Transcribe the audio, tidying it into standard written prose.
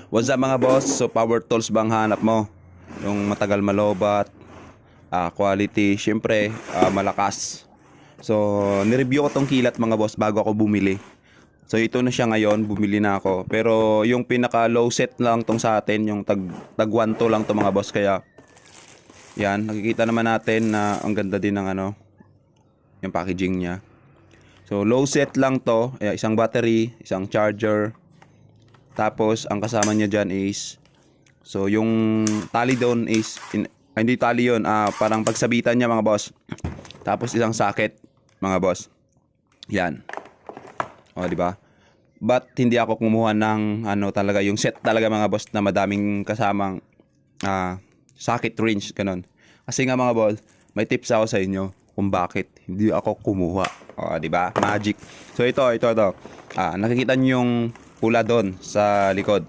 What's up mga boss? So power tools bang hanap mo? Yung matagal malobat, quality, syempre malakas. So nireview ko tong kilat mga boss bago ako bumili. So ito na siya ngayon, bumili na ako. Pero yung pinaka low set lang tong sa atin, yung tag 1 to lang to mga boss. Kaya yan, nakikita naman natin na ang ganda din ng yung packaging niya. So low set lang to, isang battery, isang charger. Tapos ang kasama niya dyan is, so yung tali doon is hindi tali yun, parang pagsabitan niya mga boss. Tapos isang socket mga boss. Yan. O di ba? But hindi ako kumuha ng talaga yung set talaga mga boss na madaming kasamang socket range ganun. Kasi nga mga boss, may tips ako sa inyo kung bakit hindi ako kumuha. O di ba? Magic. So ito. Nakikita niyo yung pula doon sa likod.